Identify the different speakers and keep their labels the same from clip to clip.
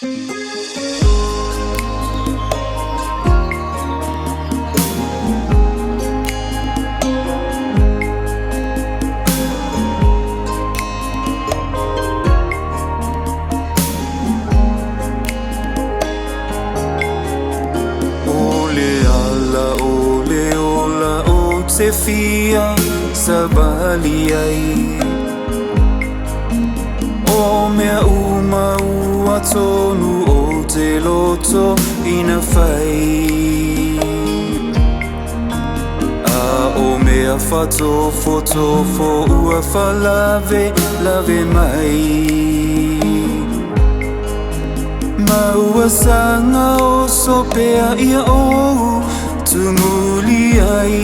Speaker 1: Ole ola o te fia sa wali ai. O mea uma ua tonu o te loto ina whai. A o mea whatofo tofo ua whalave lave mai. Maua sanga o sopea ia o tumuli ai.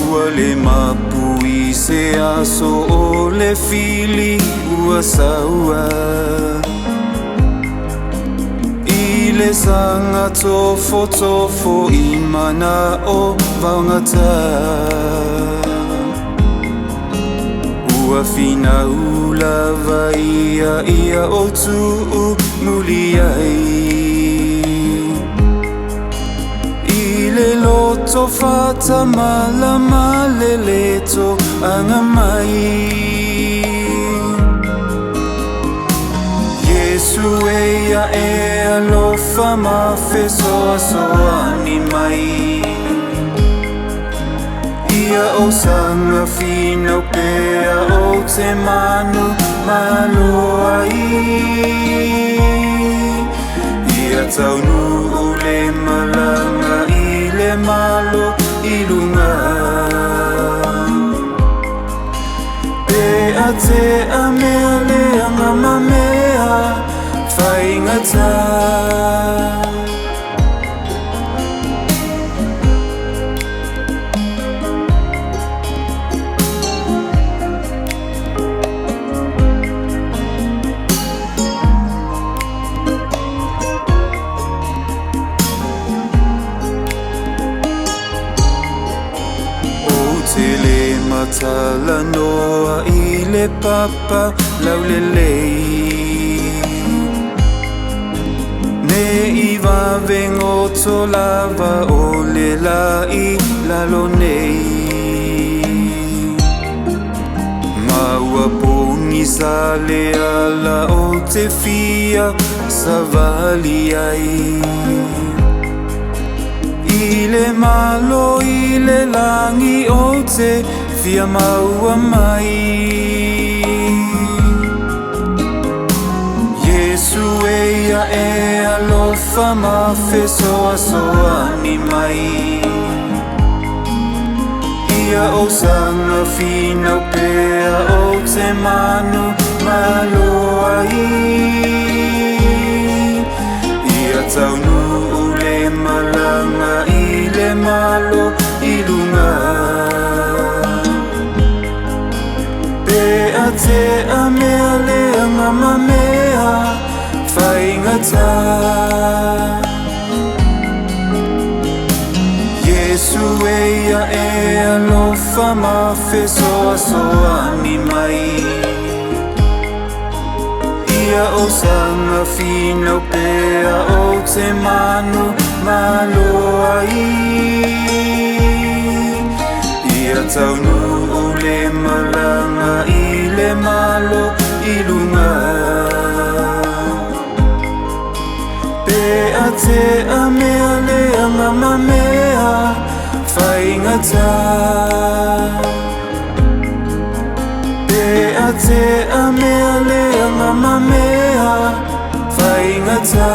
Speaker 1: Ua le mapui se aso o le fili ua saua. Le sanga tofo tofo I mana o vangata. Ua fina ulava ia o tuu muli ai. I le loto fata mala male leto anga mai. Yesu ea alofa mafe soa soa ni mai. Ia o sanga fina o pea o te manu malo ai. Ia taunu o le malanga I le malo I lunga. Pea te amea le angama mea whaingata. Tele matala noa I le papa laulelei. Ne I vavengo to lava o le lai lalo nei. Maua pongi sa le ala o te fia sa wali ai. I le malo I le langi o te fia maua mai. Yesu ea alofa mafe soa soa ni mai. Ia o sanga fina o pea o te manu malo ai. Ia taunu o le malanga I le malo I lunga. Pea te amea le angama mea whaingata. Yesu ea alofa mafe soa soa ni mai. Ia o sanga fina o pea o te manu malo ai. Ia taunu o le malanga I le malo I lunga. Pea te amea le angama mea whaingata. Pea te amea le angama mea whaingata.